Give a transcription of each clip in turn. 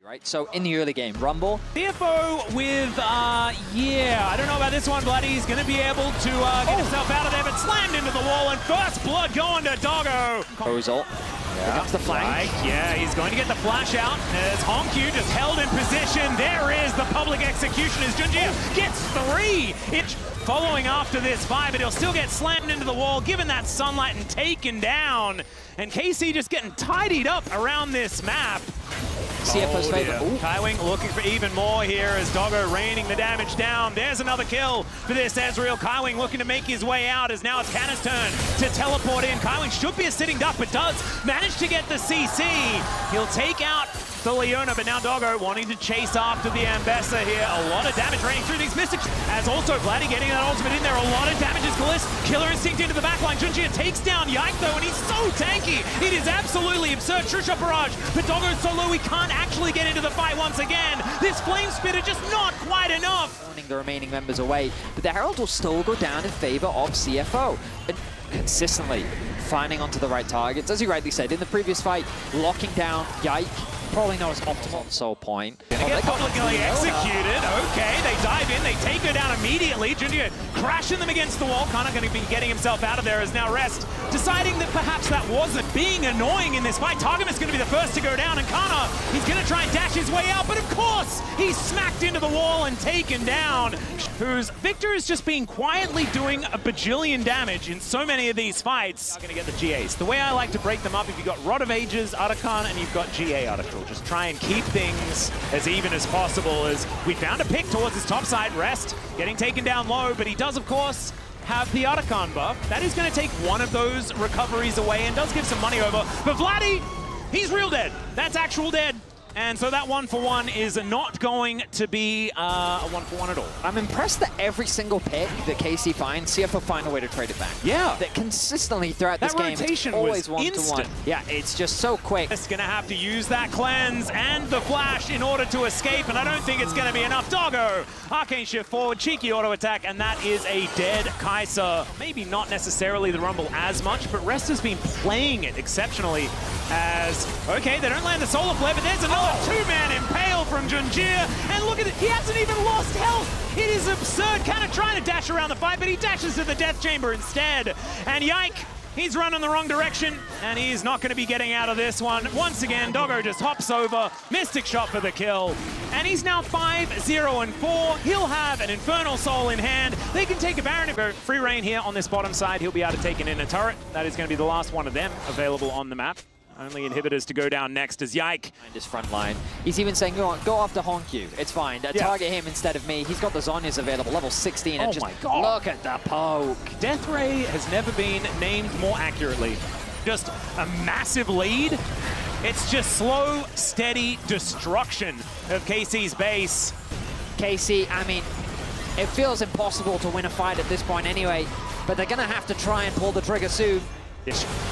Right, so in the early game, Rumble. CFO with, yeah, I don't know about this one, Bloody. He's going to be able to get himself out of there, but slammed into the wall, and first blood going to Doggo. Ult. Here comes the flank. Right, yeah, he's going to get the flash out as Honkyu just held in position. There is the public execution as Junjia gets 3. It's following after this 5, but he'll still get slammed into the wall, given that sunlight and taken down. And KC just getting tidied up around this map. CFO's favorite. Kaiwing looking for even more here as Doggo raining the damage down. There's another kill for this Ezreal. Kaiwing looking to make his way out as now it's Canna's turn to teleport in. Kaiwing should be a sitting duck, but does manage to get the CC. He'll take out the Leona, but now Doggo wanting to chase after the Ambessa here. A lot of damage raining through these mystics. As also Vladdy getting that ultimate in there. A lot of damage as Galiss. Killer Instinct into the backline. Junjia takes down Yike though, and he's so tanky. It is absolutely absurd. True Shot Barrage, but Doggo's so low he can't actually get into the fight once again. This Flame Spitter just not quite enough. The remaining members away, but the Herald will still go down in favor of CFO. And consistently finding onto the right targets. As you rightly said, in the previous fight, locking down Yike. Probably not as optimal on Soul Point. Gonna get publicly executed. Okay, they dive in, they take her down immediately. Junjia crashing them against the wall. Kana going to be getting himself out of there as now Rest deciding that perhaps that wasn't being annoying in this fight. Targamas going to be the first to go down, and Kana, he's going to try and dash his way out, but of course, he's smacked into the wall and taken down. Whose Victor is just being quietly doing a bajillion damage in so many of these fights. Going to get the GAs. The way I like to break them up, if you've got Rod of Ages, Artican, and you've got GA Article, just try and keep things as even as possible. As we found a pick towards his top side. Rest getting taken down low, but he does, of course, have the Artican buff. That is going to take one of those recoveries away and does give some money over. But Vladdy, he's real dead. That's actual dead. And so that 1-for-1 is not going to be a 1-for-1 at all. I'm impressed that every single pick that KC finds, CFO find a way to trade it back. Yeah. That consistently throughout this game, it's always one-to-one. Yeah, it's just so quick. It's going to have to use that cleanse and the flash in order to escape, and I don't think it's going to be enough. Doggo, Arcane shift forward, cheeky auto attack, and that is a dead Kai'Sa. Maybe not necessarily the Rumble as much, but Rest has been playing it exceptionally as, okay, they don't land the Solar Flare, but there's another two-man impale from Junjia, and look at it, he hasn't even lost health. It is absurd, kind of trying to dash around the fight, but he dashes to the Death Chamber instead. And Yike, he's running the wrong direction, and he's not going to be getting out of this one. Once again, Doggo just hops over, Mystic Shot for the kill, and he's now 5-0-4. He'll have an Infernal Soul in hand. They can take a Baron. Free reign here on this bottom side. He'll be able to take an inner turret. That is going to be the last one of them available on the map. Only inhibitors to go down next as Yike. Behind his front line. He's even saying, go after Honkyu. It's fine. Target him instead of me. He's got the Zhonya's available, level 16. And just my God. Look at the poke. Death Ray has never been named more accurately. Just a massive lead. It's just slow, steady destruction of KC's base. KC, I mean, it feels impossible to win a fight at this point anyway, but they're going to have to try and pull the trigger soon.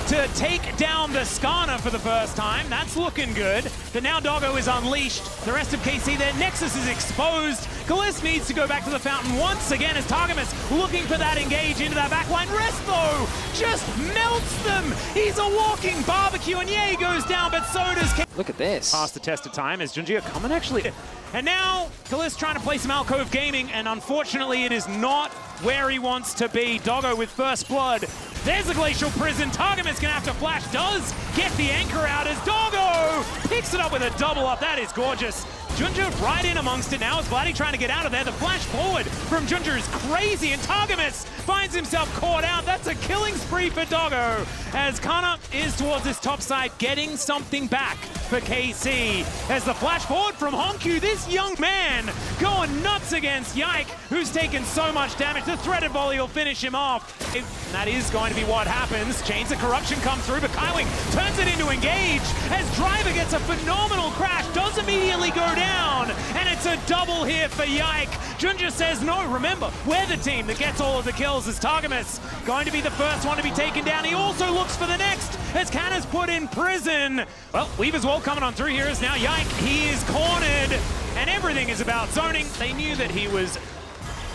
To take down the Skarner for the first time. That's looking good. But now Doggo is unleashed. The rest of KC, their Nexus is exposed. Galiss needs to go back to the fountain once again as Targamas looking for that engage into that backline. Rest, though, just melts them. He's a walking barbecue, and yeah, he goes down, but so does KC. Look at this. Past the test of time as Junjia coming actually. And now Galiss trying to play some Alcove Gaming, and unfortunately it is not where he wants to be. Doggo with first blood. There's a Glacial Prison. Targamas gonna have to flash. Does get the anchor out as Doggo picks it up with a double up. That is gorgeous. Junjia right in amongst it now as Vladdy trying to get out of there. The flash forward from Junjia is crazy, and Targamas finds himself caught out. That's a killing spree for Doggo as Kana is towards this top side, getting something back for KC. As the flash forward from Honkyu, this young man going nuts against Yike, who's taken so much damage. The threaded volley will finish him off. And that is going to be what happens. Chains of Corruption come through, but Kaiwing turns it into engage as Driver gets a phenomenal crash, does immediately go down, and it's a double here for Yike. Junjia says no, remember, we're the team that gets all of the kills as Targamas going to be the first one to be taken down. He also looks for the next as Canna's put in prison. Well, Weaver's Wall coming on through here is now Yike. He is cornered, and everything is about zoning. They knew that he was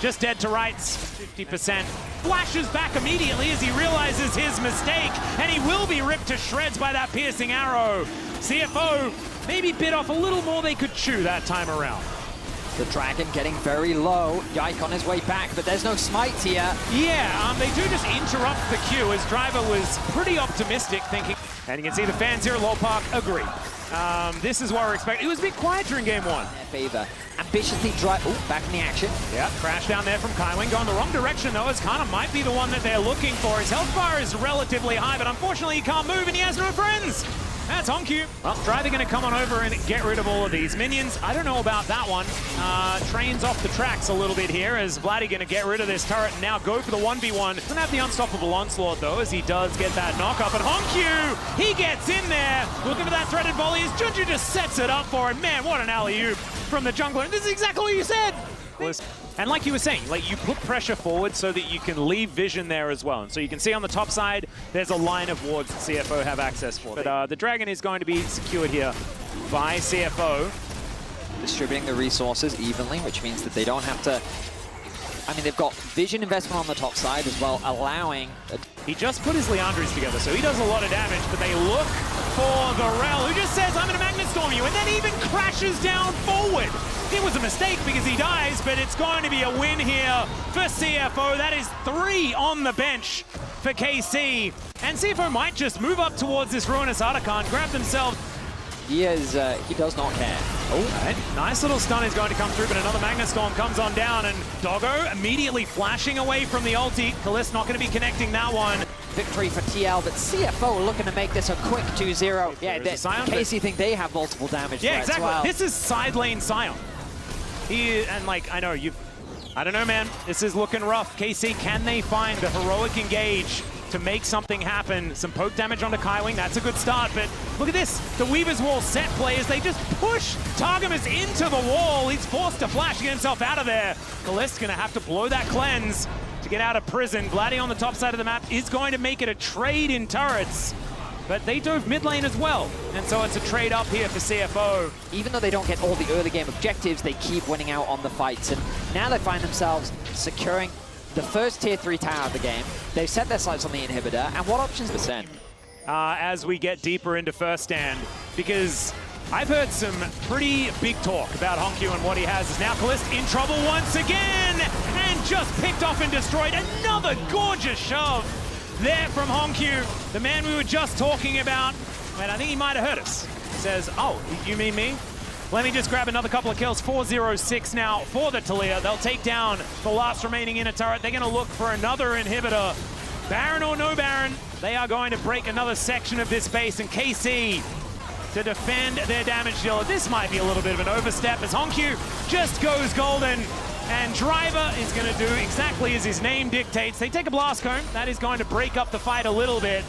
just dead to rights, 50%. Flashes back immediately as he realizes his mistake, and he will be ripped to shreds by that piercing arrow. CFO maybe bit off a little more they could chew that time around. The Dragon getting very low. Yike on his way back, but there's no smites here. Yeah, they do just interrupt the queue as Driver was pretty optimistic, thinking. And you can see the fans here at Lol Park agree. This is what we're expecting. It was a bit quiet during game one. Favor. Ambitiously drive. Oh, back in the action. Yeah, crash down there from Kaiwing. Going the wrong direction, though, as Kana might be the one that they're looking for. His health bar is relatively high, but unfortunately he can't move and he has no friends. That's Honkyu. Well, Driver going to come on over and get rid of all of these minions. I don't know about that one. Trains off the tracks a little bit here as Vladdy going to get rid of this turret and now go for the 1v1. Doesn't have the unstoppable onslaught, though, as he does get that knock-up. And Honkyu, he gets in there, looking for that threaded volley as Junju just sets it up for him. Man, what an alley-oop from the jungler. And this is exactly what you said. And like you were saying, like you put pressure forward so that you can leave vision there as well. And so you can see on the top side, there's a line of wards that CFO have access for. But the Dragon is going to be secured here by CFO. Distributing the resources evenly, which means that they don't have to... I mean, they've got vision investment on the top side as well, allowing... He just put his Leandries together, so he does a lot of damage, but they look for the Rel, who just says, I'm going to Magnet Storm you, and then even crashes down forward. It was a mistake because he dies, but it's going to be a win here for CFO. That is 3 on the bench for KC. And CFO might just move up towards this Ruinous Archon, grab themselves. He does not care. Oh, and nice little stun is going to come through, but another Magnet Storm comes on down, and Doggo immediately flashing away from the ulti. Kalist not going to be connecting that one. Victory for TL, but CFO looking to make this a quick 2-0. Yeah, KC think they have multiple damage. Yeah, exactly. Well. This is side lane Sion. I don't know, man. This is looking rough. KC, can they find the heroic engage to make something happen? Some poke damage onto Kaiwing, that's a good start, but look at this. The Weaver's Wall set players, they just push Targamas into the wall. He's forced to flash to get himself out of there. Kalist's gonna have to blow that cleanse to get out of prison. Vladdy on the top side of the map is going to make it a trade in turrets. But they dove mid lane as well, and so it's a trade up here for CFO. Even though they don't get all the early game objectives, they keep winning out on the fights, and now they find themselves securing the first tier 3 tower of the game. They've set their sights on the inhibitor, and what options percent? As we get deeper into first stand, because I've heard some pretty big talk about Honkyu and what he has. Is now Kalist in trouble once again, and just picked off and destroyed. Another gorgeous shove there from Honkyu, the man we were just talking about. And I think he might have heard us. He says, oh, you mean me? Let me just grab another couple of kills. 4-0-6 now for the Talia. They'll take down the last remaining inner turret. They're going to look for another inhibitor. Baron or no Baron, they are going to break another section of this base. And KC to defend their damage dealer. This might be a little bit of an overstep as Honkyu just goes golden. And Driver is going to do exactly as his name dictates. They take a blast cone. That is going to break up the fight a little bit.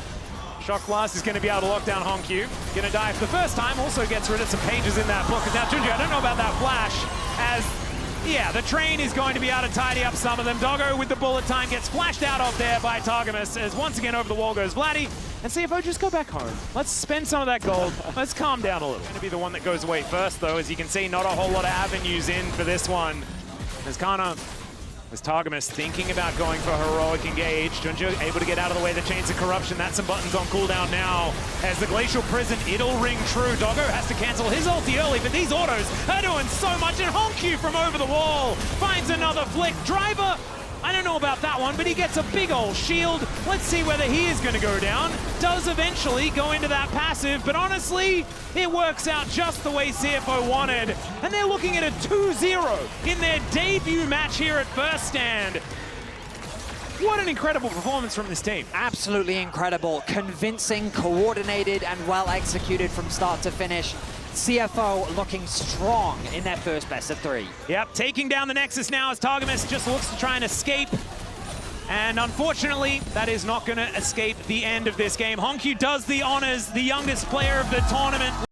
Shock Blast is going to be able to lock down Honkyu. Going to die for the first time. Also gets rid of some pages in that book. And now Junju, I don't know about that flash. As, yeah, the train is going to be able to tidy up some of them. Doggo with the bullet time gets flashed out of there by Targamas. As once again over the wall goes Vladdy. And CFO, just go back home. Let's spend some of that gold. Let's calm down a little. Going to be the one that goes away first, though. As you can see, not a whole lot of avenues in for this one. As Targamas thinking about going for heroic engage. Junju able to get out of the way. The Chains of Corruption. That's some buttons on cooldown now. As the Glacial Prison, it'll ring true. Doggo has to cancel his ulti early, but these autos are doing so much. And Honkyu from over the wall finds another flick. Driver, I don't know about that one, but he gets a big old shield. Let's see whether he is going to go down. Does eventually go into that passive, but honestly, it works out just the way CFO wanted. And they're looking at a 2-0 in their debut match here at First Stand. What an incredible performance from this team. Absolutely incredible. Convincing, coordinated, and well executed from start to finish. CFO looking strong in their first best of 3. Yep, taking down the Nexus now as Targamas just looks to try and escape. And unfortunately, that is not going to escape the end of this game. Honkyu does the honors, the youngest player of the tournament.